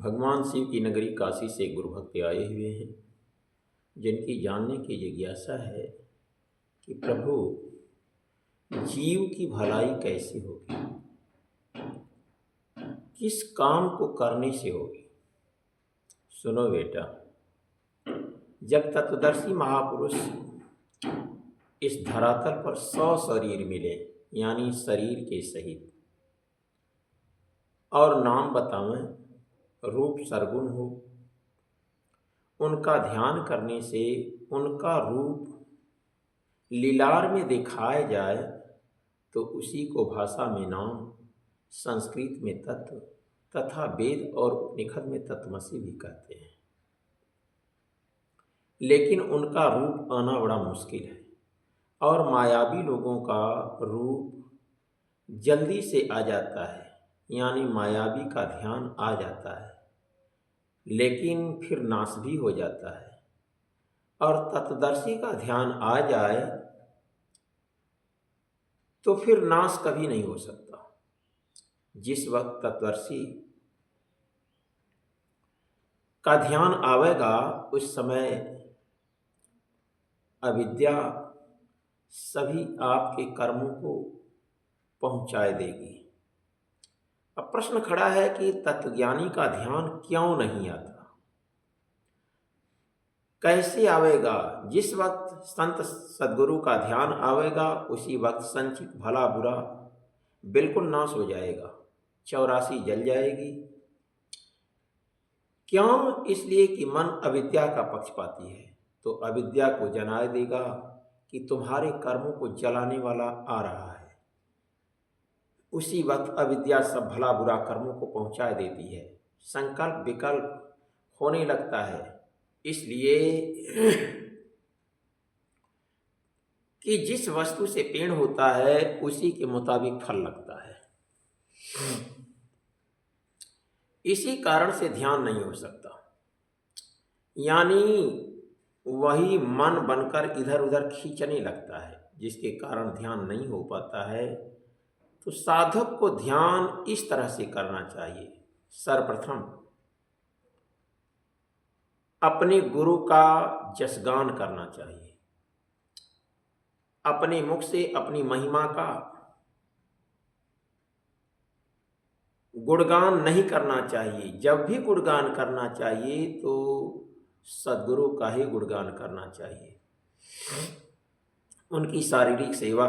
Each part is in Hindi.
भगवान शिव की नगरी काशी से गुरु भक्त आए हुए हैं, जिनकी जानने की जिज्ञासा है कि प्रभु जीव की भलाई कैसे होगी, किस काम को करने से होगी। सुनो बेटा, जब तत्वदर्शी महापुरुष इस धरातल पर 100 शरीर मिले, यानी शरीर के सहित, और नाम बतावें, रूप सरगुण हो, उनका ध्यान करने से उनका रूप लीलार में दिखाया जाए तो उसी को भाषा में नाम, संस्कृत में तत्व तथा वेद और उपनिषद में तत्वमसि भी कहते हैं। लेकिन उनका रूप आना बड़ा मुश्किल है और मायावी लोगों का रूप जल्दी से आ जाता है, यानी मायावी का ध्यान आ जाता है लेकिन फिर नाश भी हो जाता है। और तत्वदर्शी का ध्यान आ जाए तो फिर नाश कभी नहीं हो सकता। जिस वक्त तत्वदर्शी का ध्यान आवेगा उस समय अविद्या सभी आपके कर्मों को पहुंचाए देगी। अब प्रश्न खड़ा है कि तत्वज्ञानी का ध्यान क्यों नहीं आता, कैसे आवेगा। जिस वक्त संत सद्गुरु का ध्यान आवेगा उसी वक्त संचित भला बुरा बिल्कुल नाश हो जाएगा, 84 जल जाएगी। क्यों? इसलिए कि मन अविद्या का पक्षपाती है, तो अविद्या को जनाए देगा कि तुम्हारे कर्मों को जलाने वाला आ रहा है। उसी वक्त अविद्या सब भला बुरा कर्मों को पहुंचा देती है, संकल्प विकल्प होने लगता है। इसलिए कि जिस वस्तु से पेड़ होता है उसी के मुताबिक फल लगता है। इसी कारण से ध्यान नहीं हो सकता, यानी वही मन बनकर इधर उधर खींचने लगता है, जिसके कारण ध्यान नहीं हो पाता है। तो साधक को ध्यान इस तरह से करना चाहिए। सर्वप्रथम अपने गुरु का जसगान करना चाहिए, अपने मुख से अपनी महिमा का गुणगान नहीं करना चाहिए। जब भी गुणगान करना चाहिए तो सद्गुरु का ही गुणगान करना चाहिए। उनकी शारीरिक सेवा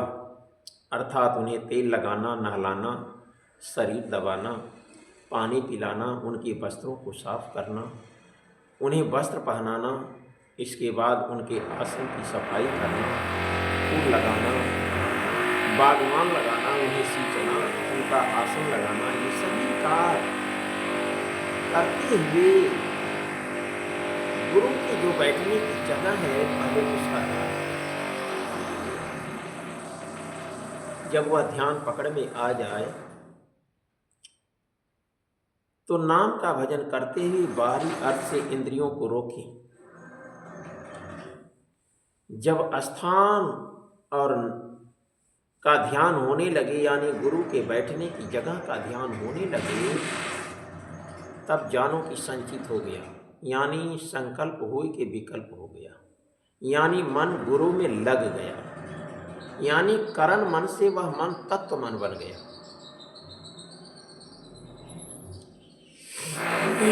अर्थात उन्हें तेल लगाना, नहलाना, शरीर दबाना, पानी पिलाना, उनके वस्त्रों को साफ करना, उन्हें वस्त्र पहनाना, इसके बाद उनके आसन की सफाई करना, फूल लगाना, बागवान लगाना, उन्हें सींचना, उनका आसन लगाना, ये सभी कार्य करते हुए गुरु की जो बैठने की जगह है पहले उसका ध्यान। जब वह ध्यान पकड़ में आ जाए तो नाम का भजन करते हुए बाहरी अर्थ से इंद्रियों को रोकें। जब स्थान और का ध्यान होने लगे, यानी गुरु के बैठने की जगह का ध्यान होने लगे, तब जानो कि संचित हो गया, यानी संकल्प हो के विकल्प हो गया, यानी मन गुरु में लग गया, यानी करण मन से वह मन तत्व मन बन गया।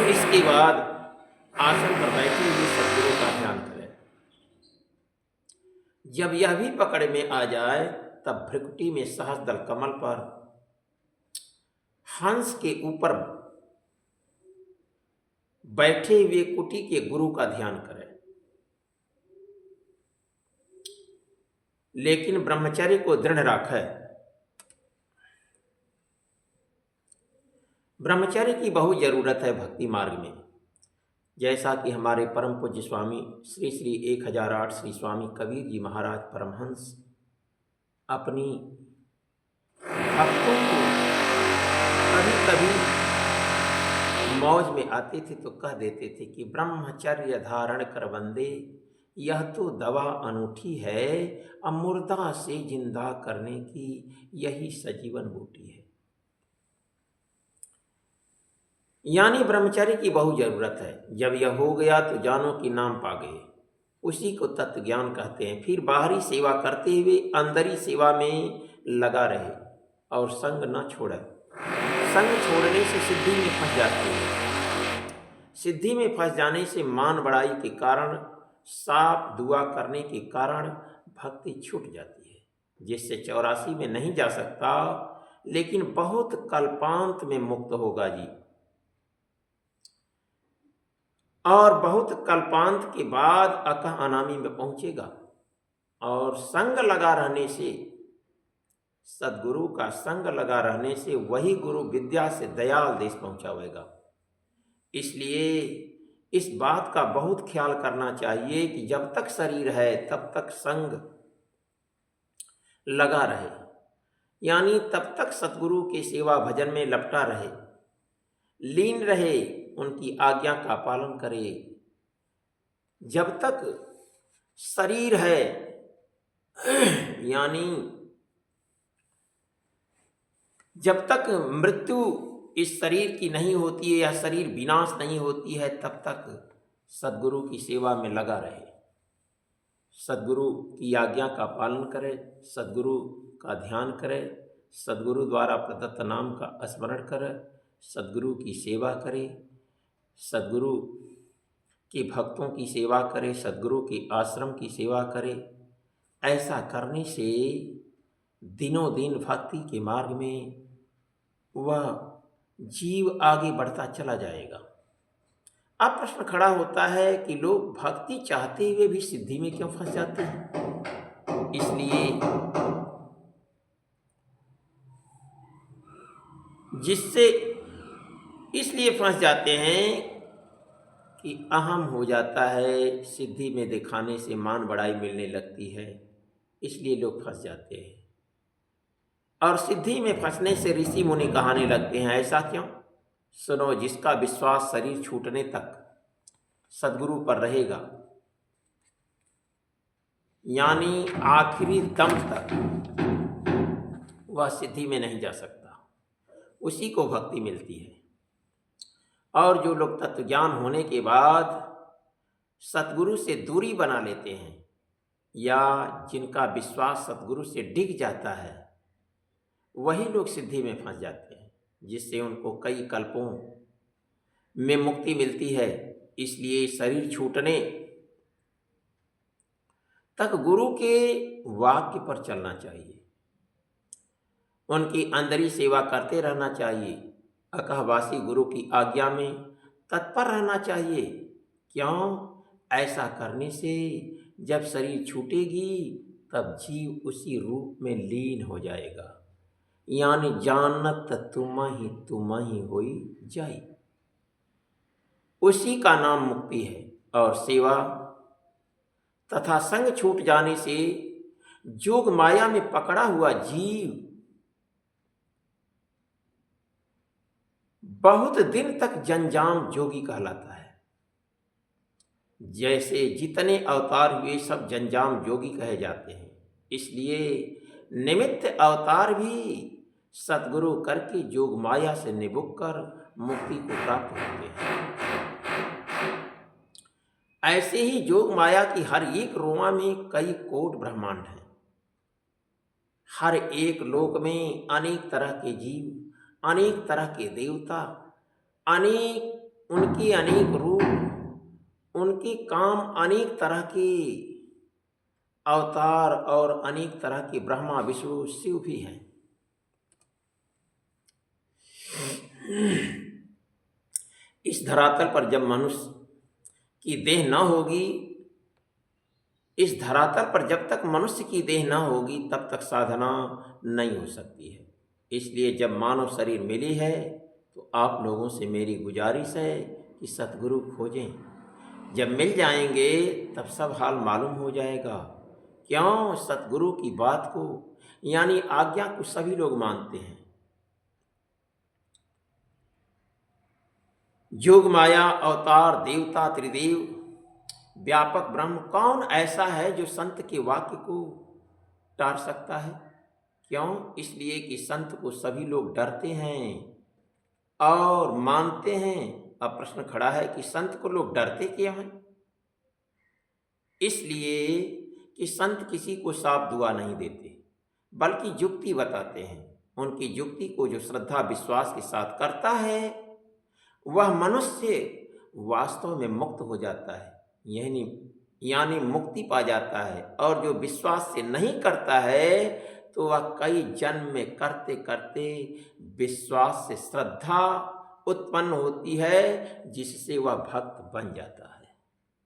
इसके बाद आसन पर बैठे हुए सद्गुरु का ध्यान करें। जब यह भी पकड़ में आ जाए तब भ्रिकुटी में सहस्रदल कमल पर हंस के ऊपर बैठे हुए कुटी के गुरु का ध्यान करें। लेकिन ब्रह्मचर्य को दृढ़ रखे। ब्रह्मचर्य की बहुत जरूरत है भक्ति मार्ग में। जैसा कि हमारे परम पूज्य स्वामी श्री श्री 1008 श्री स्वामी कबीर जी महाराज परमहंस अपनी भक्तों को कभी कभी मौज में आते थे तो कह देते थे कि ब्रह्मचर्य धारण कर बंदे, यह तो दवा अनूठी है, अब मुर्दा से जिंदा करने की यही सजीवन बूटी है। यानी ब्रह्मचर्य की बहुत जरूरत है। जब यह हो गया तो जानो कि नाम पा गए। उसी को तत्व ज्ञान कहते हैं। फिर बाहरी सेवा करते हुए अंदरी सेवा में लगा रहे और संग न छोड़े। संग छोड़ने से सिद्धि में फंस जाते हैं। सिद्धि में फंस जाने से मान बढ़ाई के कारण, साफ दुआ करने के कारण भक्ति छूट जाती है, जिससे 84 में नहीं जा सकता, लेकिन बहुत कल्पांत में मुक्त होगा जी। और बहुत कल्पांत के बाद अकह अनामी में पहुंचेगा। और संग लगा रहने से, सदगुरु का संग लगा रहने से वही गुरु विद्या से दयाल देश पहुंचावेगा। इसलिए इस बात का बहुत ख्याल करना चाहिए कि जब तक शरीर है तब तक संग लगा रहे, यानी तब तक सतगुरु के सेवा भजन में लपटा रहे, लीन रहे, उनकी आज्ञा का पालन करे। जब तक शरीर है यानी जब तक मृत्यु इस शरीर की नहीं होती है या शरीर विनाश नहीं होती है, तब तक सदगुरु की सेवा में लगा रहे, सदगुरु की आज्ञा का पालन करे, सदगुरु का ध्यान करे, सदगुरु द्वारा प्रदत्त नाम का स्मरण करे, सदगुरु की सेवा करे, सदगुरु के भक्तों की सेवा करे, सदगुरु के आश्रम की सेवा करे। ऐसा करने से दिनों दिन भक्ति के मार्ग में वह जीव आगे बढ़ता चला जाएगा। अब प्रश्न खड़ा होता है कि लोग भक्ति चाहते हुए भी सिद्धि में क्यों फंस जाते हैं? इसलिए फंस जाते हैं कि अहम हो जाता है, सिद्धि में दिखाने से मान बढ़ाई मिलने लगती है, इसलिए लोग फंस जाते हैं। और सिद्धि में फंसने से ऋषि मुनि कहाने लगते हैं। ऐसा क्यों? सुनो, जिसका विश्वास शरीर छूटने तक सदगुरु पर रहेगा, यानी आखिरी दम तक, वह सिद्धि में नहीं जा सकता, उसी को भक्ति मिलती है। और जो लोग तत्व ज्ञान होने के बाद सतगुरु से दूरी बना लेते हैं, या जिनका विश्वास सतगुरु से डिग जाता है, वही लोग सिद्धि में फंस जाते हैं, जिससे उनको कई कल्पों में मुक्ति मिलती है। इसलिए शरीर छूटने तक गुरु के वाक्य पर चलना चाहिए, उनकी अंदरी सेवा करते रहना चाहिए, अकहवासी गुरु की आज्ञा में तत्पर रहना चाहिए। क्यों? ऐसा करने से जब शरीर छूटेगी तब जीव उसी रूप में लीन हो जाएगा, यानी जानत तुम ही होई जाई। उसी का नाम मुक्ति है। और सेवा तथा संग छूट जाने से जोग माया में पकड़ा हुआ जीव बहुत दिन तक जंजाम जोगी कहलाता है। जैसे जितने अवतार हुए सब जंजाम जोगी कहे जाते हैं। इसलिए निमित्त अवतार भी सतगुरु करके जोग माया से निबुक कर मुक्ति को प्राप्त होते हैं। ऐसे ही जोग माया की हर एक रोमा में कई कोट ब्रह्मांड हैं। हर एक लोक में अनेक तरह के जीव, अनेक तरह के देवता, उनके अनेक रूप, उनके काम, अनेक तरह के अवतार और अनेक तरह के ब्रह्मा विष्णु शिव भी हैं। इस धरातल पर जब मनुष्य की देह न होगी, इस धरातल पर जब तक मनुष्य की देह न होगी तब तक साधना नहीं हो सकती है। इसलिए जब मानव शरीर मिली है तो आप लोगों से मेरी गुजारिश है कि सतगुरु खोजें। जब मिल जाएंगे तब सब हाल मालूम हो जाएगा। क्यों? सतगुरु की बात को यानी आज्ञा को सभी लोग मानते हैं। जोग माया, अवतार, देवता, त्रिदेव, व्यापक ब्रह्म, कौन ऐसा है जो संत के वाक्य को टार सकता है? क्यों? इसलिए कि संत को सभी लोग डरते हैं और मानते हैं। अब प्रश्न खड़ा है कि संत को लोग डरते क्यों हैं? इसलिए कि संत किसी को साफ दुआ नहीं देते, बल्कि युक्ति बताते हैं। उनकी युक्ति को जो श्रद्धा विश्वास के साथ करता है, वह मनुष्य वास्तव में मुक्त हो जाता है, यानी यानी मुक्ति पा जाता है। और जो विश्वास से नहीं करता है, तो वह कई जन्म में करते करते विश्वास से श्रद्धा उत्पन्न होती है, जिससे वह भक्त बन जाता है।